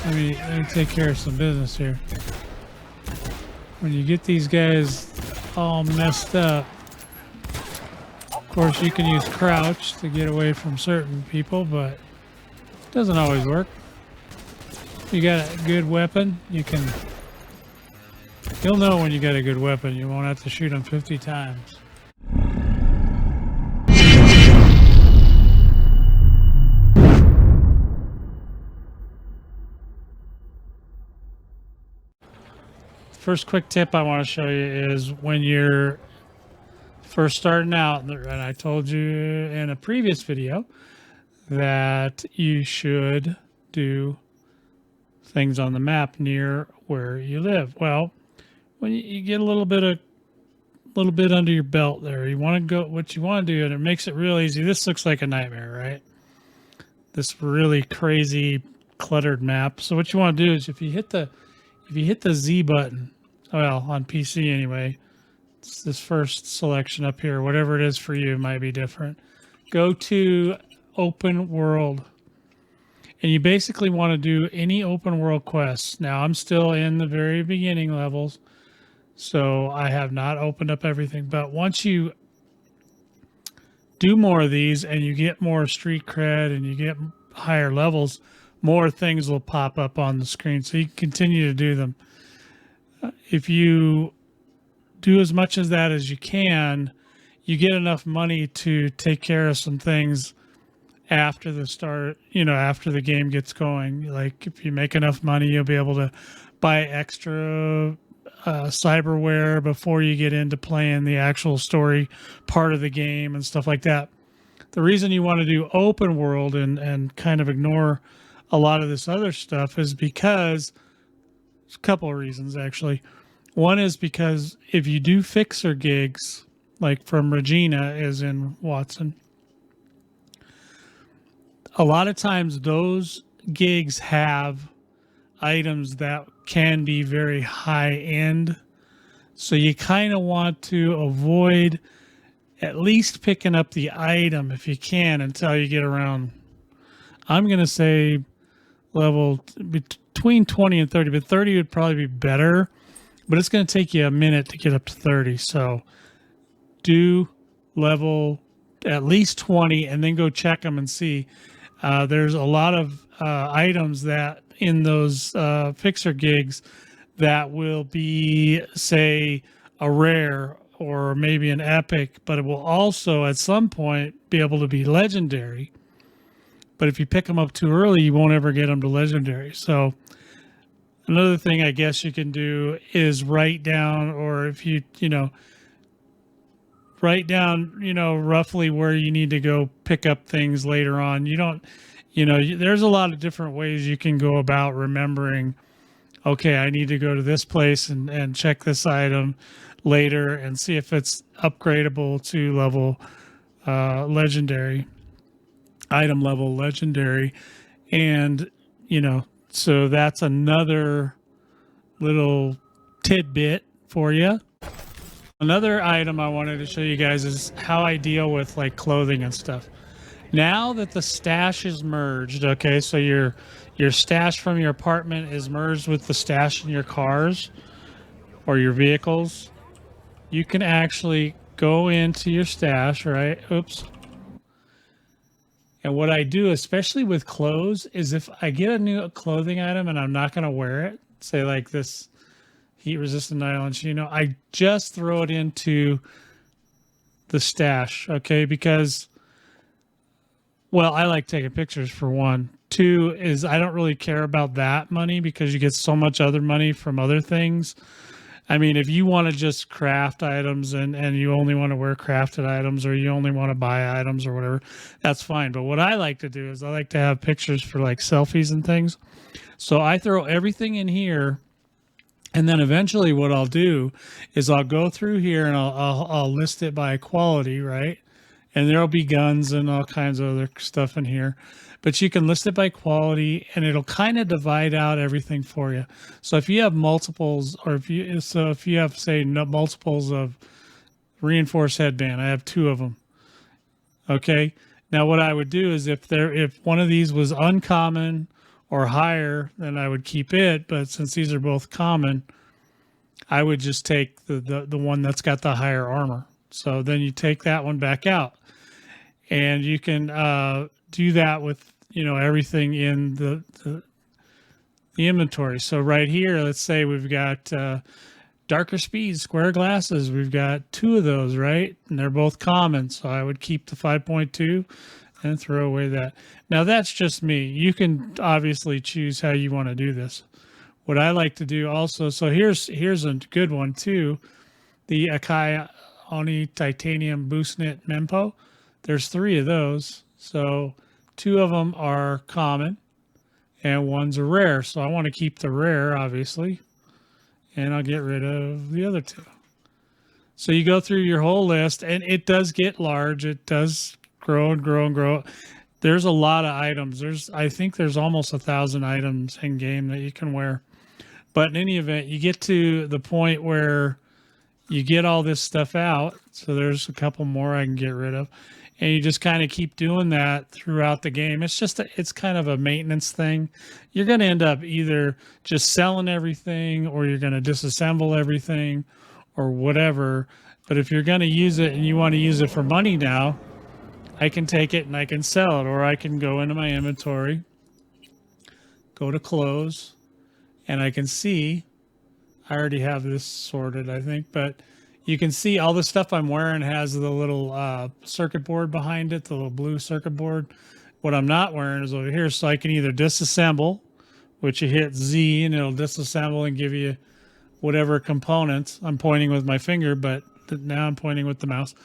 let me take care of some business here. When you get these guys all messed up, of course you can use crouch to get away from certain people, but it doesn't always work. If you got a good weapon, you'll know when you got a good weapon. You won't have to shoot them 50 times. First quick tip I want to show you is when you're first starting out, and I told you in a previous video that you should do things on the map near where you live. Well, when you get a little bit under your belt there, you want to go, what you want to do, and it makes it real easy. This looks like a nightmare, right? This really crazy cluttered map. So what you want to do is if you hit the Z button, well, on PC anyway, it's this first selection up here, whatever it is for you might be different. Go to open world. And you basically want to do any open world quests. Now I'm still in the very beginning levels, so I have not opened up everything. But once you do more of these and you get more street cred and you get higher levels, more things will pop up on the screen. So you can continue to do them. If you do as much as that as you can, you get enough money to take care of some things after the start, after the game gets going. Like if you make enough money, you'll be able to buy extra cyberware before you get into playing the actual story part of the game and stuff like that. The reason you want to do open world and kind of ignore a lot of this other stuff is because a couple of reasons, actually. One is because if you do fixer gigs, like from Regina is in Watson, a lot of times those gigs have items that can be very high end. So you kind of want to avoid at least picking up the item if you can until you get around, I'm going to say level between 20 and 30, but 30 would probably be better, but it's going to take you a minute to get up to 30. So do level at least 20 and then go check them and see. There's a lot of items that in those fixer gigs that will be, say, a rare or maybe an epic, but it will also at some point be able to be legendary. But if you pick them up too early, you won't ever get them to legendary. So another thing I guess you can do is write down, or if write down, roughly where you need to go pick up things later on. You don't, there's a lot of different ways you can go about remembering, okay, I need to go to this place and check this item later and see if it's upgradable to level legendary, item level legendary. And, so that's another little tidbit for you. Another item I wanted to show you guys is how I deal with like clothing and stuff. Now that the stash is merged, okay, so your stash from your apartment is merged with the stash in your cars or your vehicles, you can actually go into your stash, right? Oops. And what I do, especially with clothes, is if I get a new clothing item and I'm not going to wear it, say like this heat-resistant nylon chino, I just throw it into the stash, okay? Because, well, I like taking pictures for one. Two is I don't really care about that money because you get so much other money from other things. I mean, if you want to just craft items and you only want to wear crafted items or you only want to buy items or whatever, that's fine. But what I like to do is I like to have pictures for like selfies and things. So I throw everything in here. And then eventually what I'll do is I'll go through here and I'll list it by quality, right? And there'll be guns and all kinds of other stuff in here. But you can list it by quality and it'll kind of divide out everything for you. So if you have multiples, or if you have, say, multiples of reinforced headband, I have 2 of them. Okay. Now what I would do is if one of these was uncommon or higher, then I would keep it. But since these are both common, I would just take the one that's got the higher armor. So then you take that one back out, and you can do that with everything in the inventory. So right here, let's say we've got darker speed square glasses. We've got 2 of those, right? And they're both common. So I would keep the 5.2 and throw away that. Now that's just me. You can obviously choose how you want to do this. What I like to do also, so here's a good one too, the Akai Oni Titanium Boost Knit Mempo. There's 3 of those. So 2 of them are common and one's a rare. So I want to keep the rare, obviously, and I'll get rid of the other 2. So you go through your whole list, and it does get large. It does grow and grow and grow. There's a lot of items. I think there's almost 1,000 items in game that you can wear. But in any event, you get to the point where you get all this stuff out. So there's a couple more I can get rid of. And you just kind of keep doing that throughout the game. It's kind of a maintenance thing. You're going to end up either just selling everything, or you're going to disassemble everything, or whatever. But if you're going to use it and you want to use it for money now, I can take it and I can sell it, or I can go into my inventory, go to close, and I can see, I already have this sorted, I think, but you can see all the stuff I'm wearing has the little circuit board behind it, the little blue circuit board. What I'm not wearing is over here, so I can either disassemble, which you hit Z and it'll disassemble and give you whatever components. I'm pointing with my finger, but now I'm pointing with the mouse.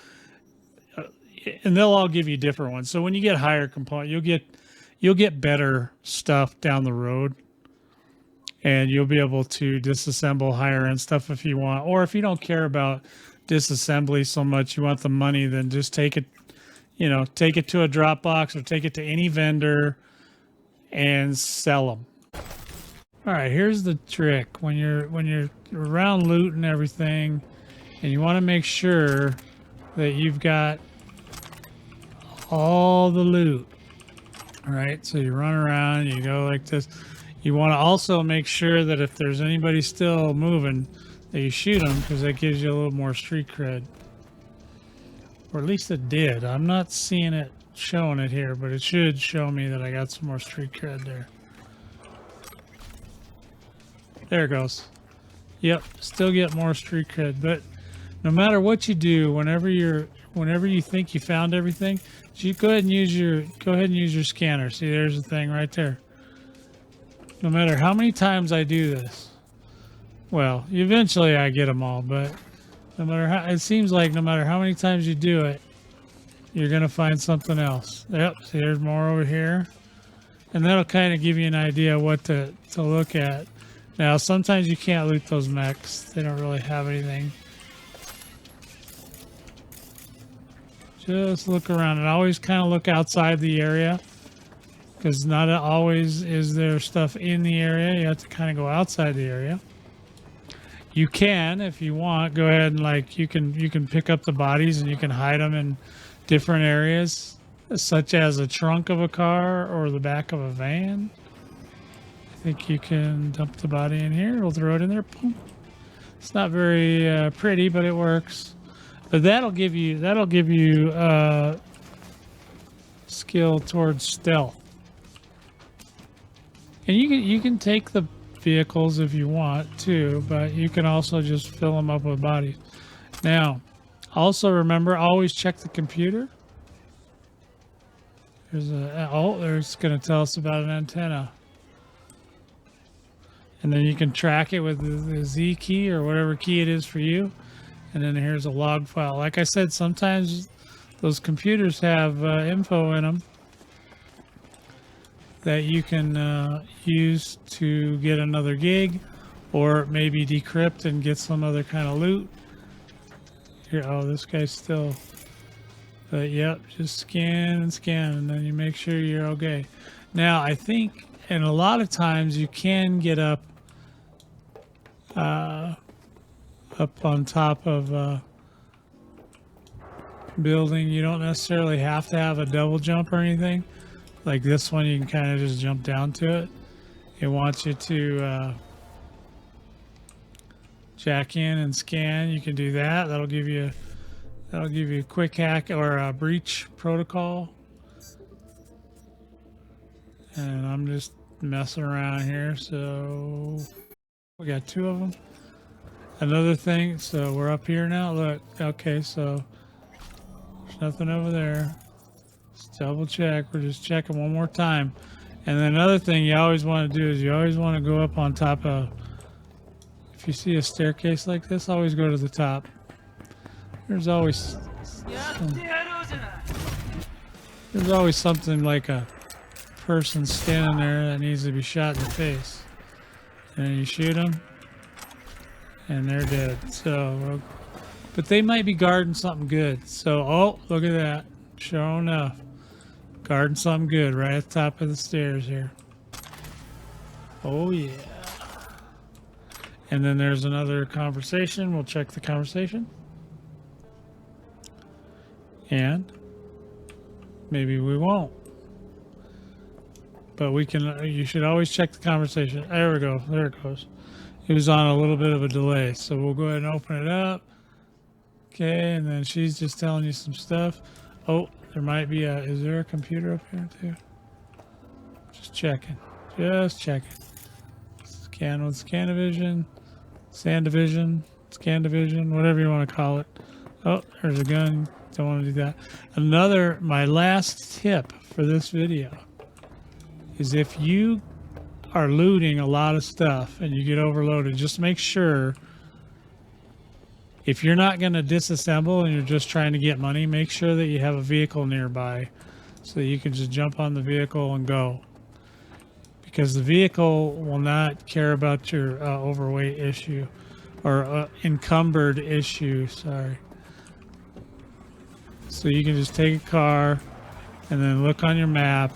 And they'll all give you different ones. So when you get higher component, you'll get better stuff down the road, and you'll be able to disassemble higher end stuff if you want. Or if you don't care about disassembly so much, you want the money, then just take it to a drop box or take it to any vendor and sell them. All right, here's the trick. When you're around loot and everything, and you want to make sure that you've got all the loot. All right, so you run around, you go like this. You want to also make sure that if there's anybody still moving, that you shoot them, because that gives you a little more street cred. Or at least it did. I'm not seeing it showing it here, but it should show me that I got some more street cred there. There it goes. Yep, still get more street cred. But no matter what you do, whenever you think you found everything, you go ahead and use your scanner. See, there's the thing right there. No matter how many times I do this, well, eventually I get them all, but no matter how, it seems like no matter how many times you do it, you're going to find something else. Yep, see, there's more over here. And that'll kind of give you an idea of what to look at. Now, sometimes you can't loot those mechs. They don't really have anything. Just look around and always kind of look outside the area, because not always is there stuff in the area. You have to kind of go outside the area. You can, if you want, go ahead and you can pick up the bodies and you can hide them in different areas, such as the trunk of a car or the back of a van. I think you can dump the body in here. We'll throw it in there. Boom. It's not very pretty, but it works. But that'll give you skill towards stealth. And you can take the vehicles if you want too, but you can also just fill them up with bodies. Now, also remember, always check the computer. There's going to tell us about an antenna. And then you can track it with the Z key or whatever key it is for you. And then here's a log file. Like I said, sometimes those computers have info in them that you can use to get another gig, or maybe decrypt and get some other kind of loot. Here, oh, this guy's still. But yep, just scan and scan, and then you make sure you're okay. Now, I think, and a lot of times you can get up on top of a building. You don't necessarily have to have a double jump or anything. Like this one, you can kind of just jump down to it. It wants you to jack in and scan. You can do that. That'll give you a quick hack or a breach protocol. And I'm just messing around here. So we got 2 of them. Another thing, so we're up here now. Look, okay, so there's nothing over there. Let's double check. We're just checking one more time. And then another thing you always want to do is you always want to go up on top of, if you see a staircase like this, always go to the top. There's always something like a person standing there that needs to be shot in the face. And then you shoot them, and they're dead. So, but they might be guarding something good. So, oh, look at that. Sure enough. Guarding something good right at the top of the stairs here. Oh, yeah. And then there's another conversation. We'll check the conversation. And maybe we won't. But we can, you should always check the conversation. There we go. There it goes. It was on a little bit of a delay. So we'll go ahead and open it up. Okay, and then she's just telling you some stuff. Oh, there might be a, is there a computer up here too? Just checking. Just checking. Scan with Scanavision, Sandivision, Scandivision, whatever you want to call it. Oh, there's a gun. Don't want to do that. Another, my last tip for this video is if you are looting a lot of stuff and you get overloaded, just make sure, if you're not going to disassemble and you're just trying to get money, make sure that you have a vehicle nearby so that you can just jump on the vehicle and go. Because the vehicle will not care about your overweight issue or encumbered issue, sorry. So you can just take a car and then look on your map,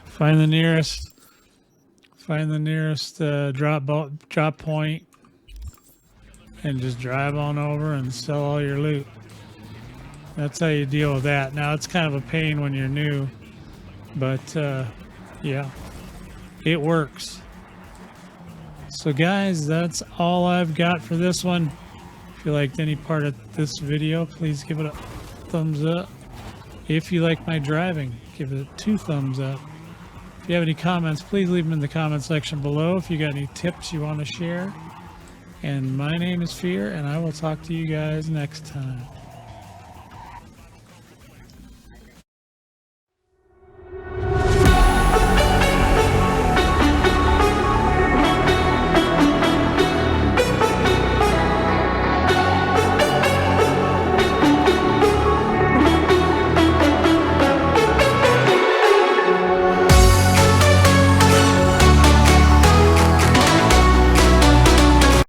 find the nearest drop point, and just drive on over and sell all your loot. That's how you deal with that. Now it's kind of a pain when you're new, but yeah, it works. So guys, that's all I've got for this one. If you liked any part of this video, please give it a thumbs up. If you like my driving, give it 2 thumbs up. If you have any comments, please leave them in the comment section below. If you got any tips you want to share. And my name is Fear, and I will talk to you guys next time.